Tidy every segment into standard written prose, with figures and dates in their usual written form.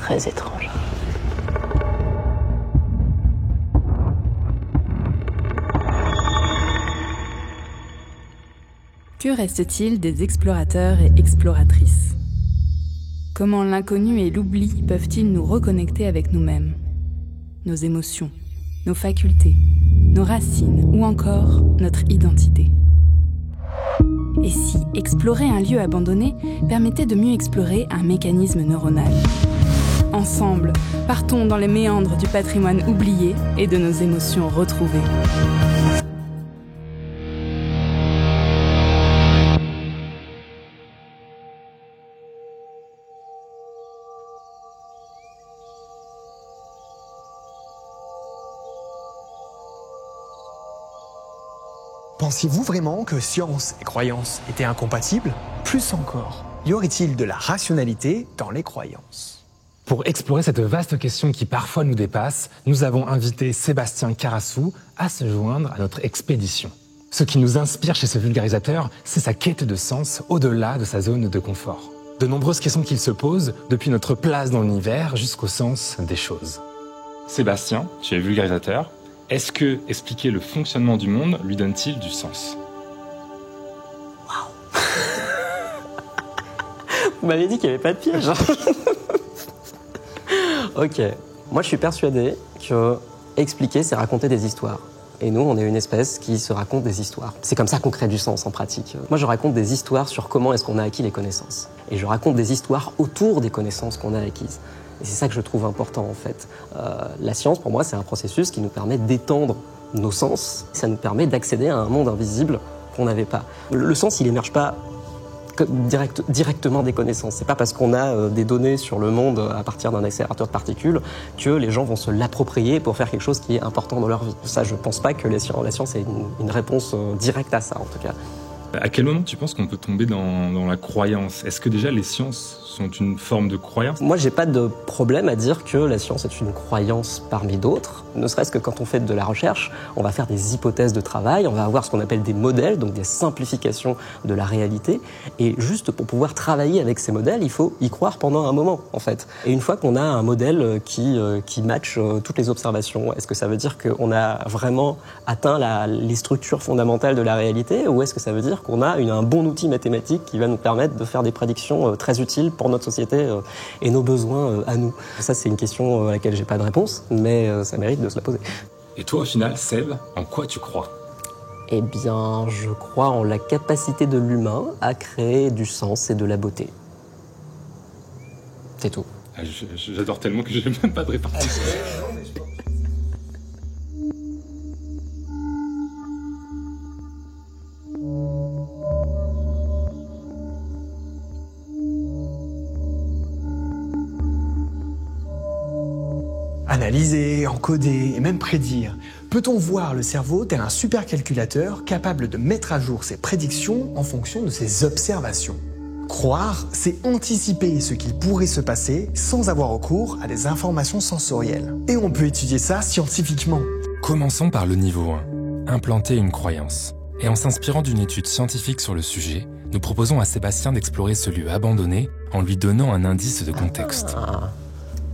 très étrange. Que reste-t-il des explorateurs et exploratrices ? Comment l'inconnu et l'oubli peuvent-ils nous reconnecter avec nous-mêmes ? Nos émotions, nos facultés, nos racines ou encore notre identité. Et si explorer un lieu abandonné permettait de mieux explorer un mécanisme neuronal ? Ensemble, partons dans les méandres du patrimoine oublié et de nos émotions retrouvées. Pensiez-vous vraiment que science et croyance étaient incompatibles ? Plus encore, y aurait-il de la rationalité dans les croyances ? Pour explorer cette vaste question qui parfois nous dépasse, nous avons invité Sébastien Carassou à se joindre à notre expédition. Ce qui nous inspire chez ce vulgarisateur, c'est sa quête de sens au-delà de sa zone de confort. De nombreuses questions qu'il se pose, depuis notre place dans l'univers jusqu'au sens des choses. Sébastien, tu es vulgarisateur. Est-ce que expliquer le fonctionnement du monde lui donne-t-il du sens ? Waouh. Vous m'avez dit qu'il n'y avait pas de piège. Ok. Moi, je suis persuadé que expliquer, c'est raconter des histoires. Et nous, on est une espèce qui se raconte des histoires. C'est comme ça qu'on crée du sens en pratique. Moi, je raconte des histoires sur comment est-ce qu'on a acquis les connaissances. Et je raconte des histoires autour des connaissances qu'on a acquises. Et c'est ça que je trouve important en fait. La science, pour moi, c'est un processus qui nous permet d'étendre nos sens. Ça nous permet d'accéder à un monde invisible qu'on n'avait pas. Le sens, il émerge pas directement des connaissances. C'est pas parce qu'on a des données sur le monde à partir d'un accélérateur de particules que les gens vont se l'approprier pour faire quelque chose qui est important dans leur vie. Ça, je pense pas que la science ait une réponse directe à ça, en tout cas. À quel moment tu penses qu'on peut tomber dans la croyance ? Est-ce que déjà les sciences sont une forme de croyance ? Moi, j'ai pas de problème à dire que la science est une croyance parmi d'autres. Ne serait-ce que quand on fait de la recherche, on va faire des hypothèses de travail, on va avoir ce qu'on appelle des modèles, donc des simplifications de la réalité. Et juste pour pouvoir travailler avec ces modèles, il faut y croire pendant un moment, en fait. Et une fois qu'on a un modèle qui matche toutes les observations, est-ce que ça veut dire qu'on a vraiment atteint les structures fondamentales de la réalité, ou est-ce que ça veut dire qu'on a un bon outil mathématique qui va nous permettre de faire des prédictions très utiles pour notre société et nos besoins à nous. Ça, c'est une question à laquelle j'ai pas de réponse, mais ça mérite de se la poser. Et toi, au final, Seb, en quoi tu crois ? Eh bien, je crois en la capacité de l'humain à créer du sens et de la beauté. C'est tout. J'adore tellement que je n'ai même pas de répartie. Analyser, encoder et même prédire. Peut-on voir le cerveau tel un supercalculateur capable de mettre à jour ses prédictions en fonction de ses observations ? Croire, c'est anticiper ce qu'il pourrait se passer sans avoir recours à des informations sensorielles. Et on peut étudier ça scientifiquement. Commençons par le niveau 1, implanter une croyance. Et en s'inspirant d'une étude scientifique sur le sujet, nous proposons à Sébastien d'explorer ce lieu abandonné en lui donnant un indice de contexte.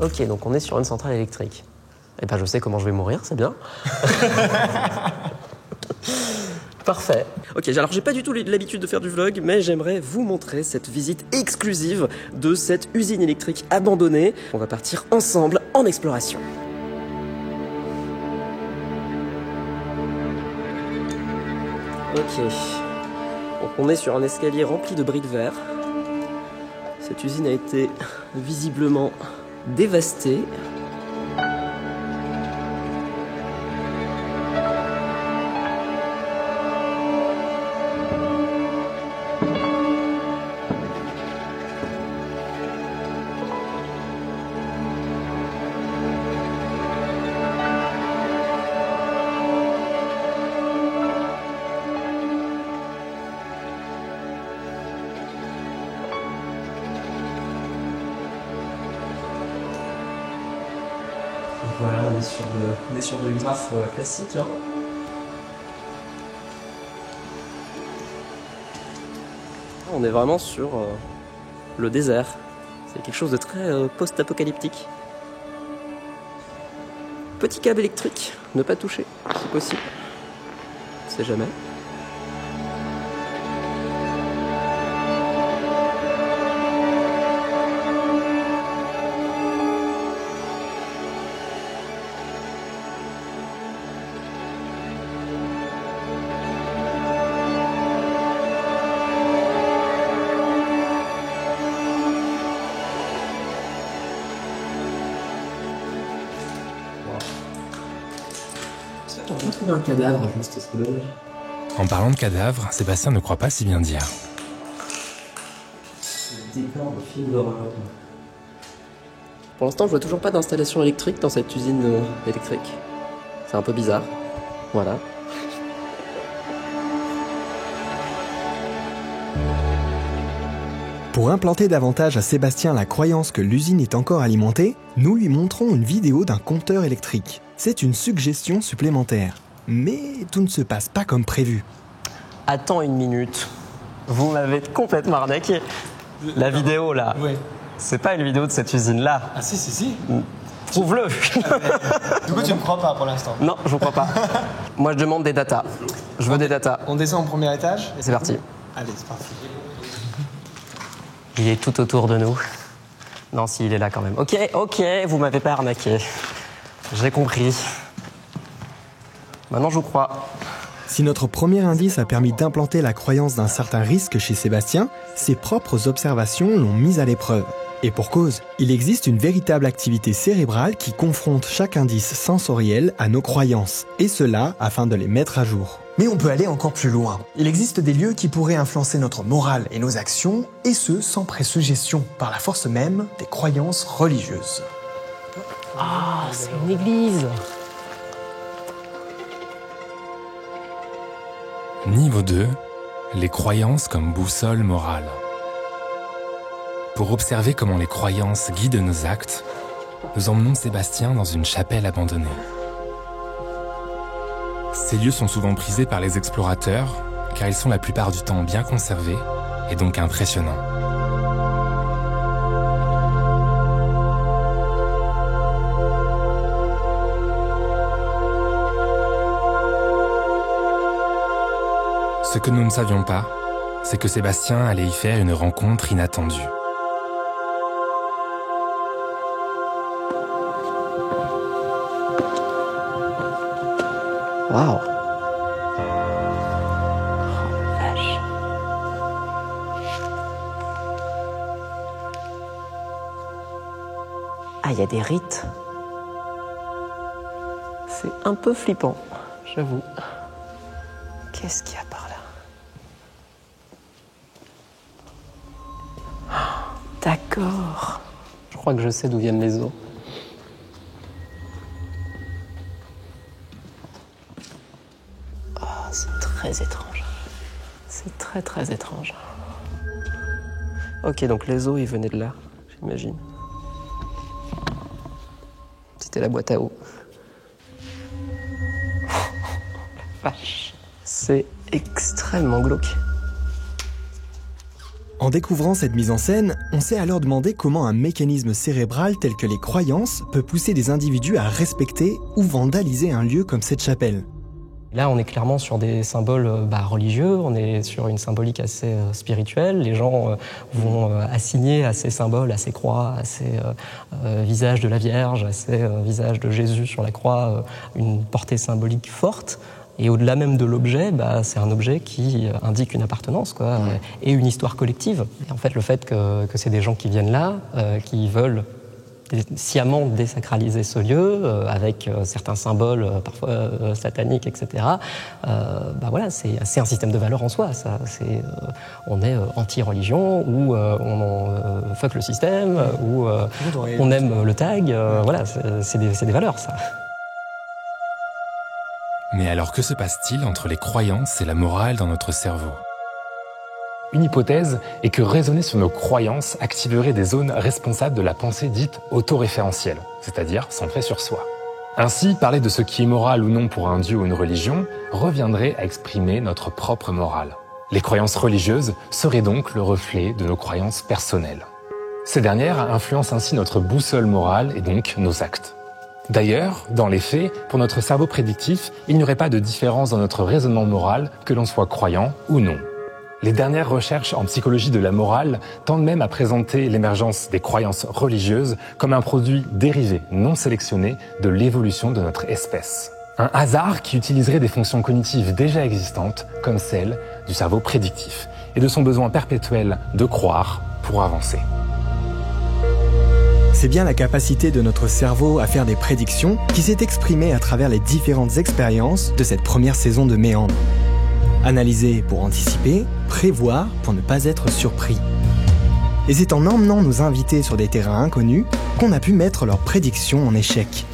Ok, donc on est sur une centrale électrique. Eh ben, je sais comment je vais mourir, c'est bien. Parfait. Ok, alors j'ai pas du tout l'habitude de faire du vlog, mais j'aimerais vous montrer cette visite exclusive de cette usine électrique abandonnée. On va partir ensemble en exploration. Ok. Donc on est sur un escalier rempli de briques verts. Cette usine a été visiblement dévastée. Voilà, on est sur du graphe classique là. On est vraiment sur le désert. C'est quelque chose de très post-apocalyptique. Petit câble électrique, ne pas toucher, si possible. On sait jamais. On peut trouver un cadavre, juste, c'est dommage. En parlant de cadavres, Sébastien ne croit pas si bien dire. C'est le décor de film d'horreur. Pour l'instant, je vois toujours pas d'installation électrique dans cette usine électrique. C'est un peu bizarre. Voilà. Pour implanter davantage à Sébastien la croyance que l'usine est encore alimentée, nous lui montrons une vidéo d'un compteur électrique. C'est une suggestion supplémentaire. Mais tout ne se passe pas comme prévu. Attends une minute. Vous m'avez complètement arnaqué. La vidéo là. Ouais. C'est pas une vidéo de cette usine là. Ah si. Prouve-le. Du coup, tu ne crois pas pour l'instant. Non, je vous crois pas. Moi, je demande des datas. Je veux des datas. On descend au premier étage. C'est parti. Allez, c'est parti. Il est tout autour de nous. Non, si, il est là quand même. Ok, vous m'avez pas arnaqué. J'ai compris. Maintenant, je vous crois. Si notre premier indice a permis d'implanter la croyance d'un certain risque chez Sébastien, ses propres observations l'ont mise à l'épreuve. Et pour cause, il existe une véritable activité cérébrale qui confronte chaque indice sensoriel à nos croyances, et cela afin de les mettre à jour. Mais on peut aller encore plus loin. Il existe des lieux qui pourraient influencer notre morale et nos actions, et ce sans présuggestion, par la force même des croyances religieuses. Ah, c'est une église. Niveau 2, les croyances comme boussole morale. Pour observer comment les croyances guident nos actes, nous emmenons Sébastien dans une chapelle abandonnée. Ces lieux sont souvent prisés par les explorateurs, car ils sont la plupart du temps bien conservés et donc impressionnants. Ce que nous ne savions pas, c'est que Sébastien allait y faire une rencontre inattendue. Waouh. Ah, il y a des rites. C'est un peu flippant, j'avoue. Qu'est-ce qu'il y a par là? D'accord. Je crois que je sais d'où viennent les eaux. Ah, c'est très étrange. C'est très très étrange. Ok, donc les eaux, ils venaient de là, j'imagine. C'était la boîte à eau. Vache. C'est extrêmement glauque. En découvrant cette mise en scène, on s'est alors demandé comment un mécanisme cérébral tel que les croyances peut pousser des individus à respecter ou vandaliser un lieu comme cette chapelle. Là, on est clairement sur des symboles religieux, on est sur une symbolique assez spirituelle. Les gens vont assigner à ces symboles, à ces croix, à ces visages de la Vierge, à ces visages de Jésus sur la croix, une portée symbolique forte. Et au-delà même de l'objet, c'est un objet qui indique une appartenance, quoi, et une histoire collective. Et en fait, le fait que c'est des gens qui viennent là, qui veulent sciemment désacraliser ce lieu, avec certains symboles parfois sataniques, etc., voilà, c'est un système de valeurs en soi. Ça, on est anti-religion, ou on fuck le système, ou on aime le tag. Voilà, c'est des valeurs, ça. Mais alors que se passe-t-il entre les croyances et la morale dans notre cerveau ? Une hypothèse est que raisonner sur nos croyances activerait des zones responsables de la pensée dite autoréférentielle, c'est-à-dire centrée sur soi. Ainsi, parler de ce qui est moral ou non pour un dieu ou une religion reviendrait à exprimer notre propre morale. Les croyances religieuses seraient donc le reflet de nos croyances personnelles. Ces dernières influencent ainsi notre boussole morale et donc nos actes. D'ailleurs, dans les faits, pour notre cerveau prédictif, il n'y aurait pas de différence dans notre raisonnement moral que l'on soit croyant ou non. Les dernières recherches en psychologie de la morale tendent même à présenter l'émergence des croyances religieuses comme un produit dérivé, non sélectionné, de l'évolution de notre espèce. Un hasard qui utiliserait des fonctions cognitives déjà existantes, comme celle du cerveau prédictif, et de son besoin perpétuel de croire pour avancer. C'est bien la capacité de notre cerveau à faire des prédictions qui s'est exprimée à travers les différentes expériences de cette première saison de Méandres. Analyser pour anticiper, prévoir pour ne pas être surpris. Et c'est en emmenant nos invités sur des terrains inconnus qu'on a pu mettre leurs prédictions en échec.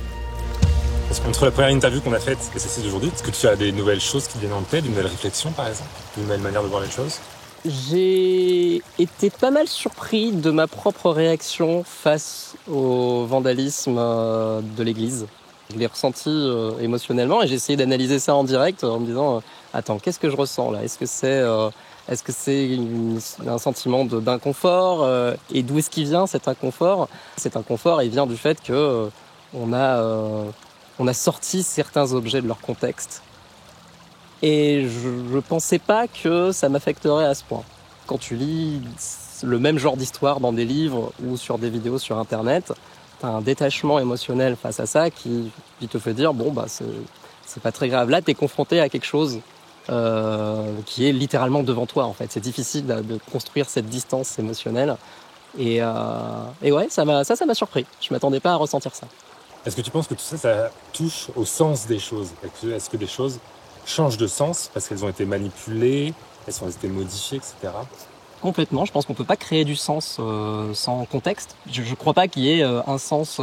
Entre la première interview qu'on a faite et celle-ci d'aujourd'hui, est-ce que tu as des nouvelles choses qui te viennent en tête, une nouvelle réflexion par exemple, une nouvelle manière de voir les choses? J'ai été pas mal surpris de ma propre réaction face au vandalisme de l'église. Je l'ai ressenti émotionnellement et j'ai essayé d'analyser ça en direct en me disant attends, qu'est-ce que je ressens là? Est-ce que c'est un sentiment d'inconfort et d'où est-ce qu'il vient cet inconfort? Cet inconfort, il vient du fait que on a sorti certains objets de leur contexte. Et je pensais pas que ça m'affecterait à ce point. Quand tu lis le même genre d'histoire dans des livres ou sur des vidéos sur Internet, t'as un détachement émotionnel face à ça qui te fait dire bon bah c'est pas très grave. Là t'es confronté à quelque chose qui est littéralement devant toi en fait. C'est difficile de construire cette distance émotionnelle. Et ouais, ça m'a surpris. Je m'attendais pas à ressentir ça. Est-ce que tu penses que tout ça, ça touche au sens des choses? Est-ce que des choses changent de sens parce qu'elles ont été manipulées, elles ont été modifiées, etc. Complètement, je pense qu'on peut pas créer du sens sans contexte. Je crois pas qu'il y ait un sens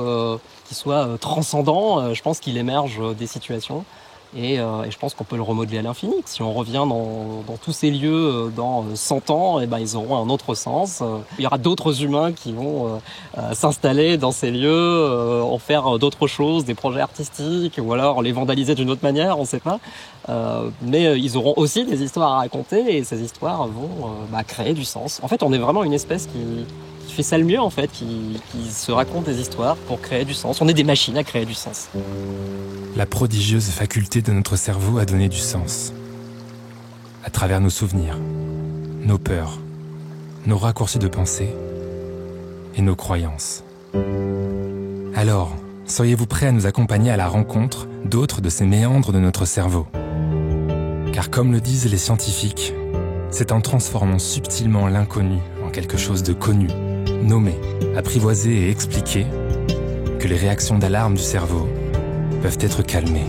qui soit transcendant, je pense qu'il émerge des situations et je pense qu'on peut le remodeler à l'infini. Si on revient dans tous ces lieux dans 100 ans, et ben ils auront un autre sens. Il y aura d'autres humains qui vont s'installer dans ces lieux, en faire d'autres choses, des projets artistiques, ou alors les vandaliser d'une autre manière, on sait pas. Mais ils auront aussi des histoires à raconter et ces histoires vont créer du sens. En fait, on est vraiment une espèce qui fait ça le mieux en fait, qui se raconte des histoires pour créer du sens. On est des machines à créer du sens. La prodigieuse faculté de notre cerveau à donner du sens. À travers nos souvenirs, nos peurs, nos raccourcis de pensée et nos croyances. Alors, seriez-vous prêts à nous accompagner à la rencontre d'autres de ces méandres de notre cerveau? Car comme le disent les scientifiques, c'est en transformant subtilement l'inconnu en quelque chose de connu, nommé, apprivoisé et expliqué, que les réactions d'alarme du cerveau peuvent être calmées.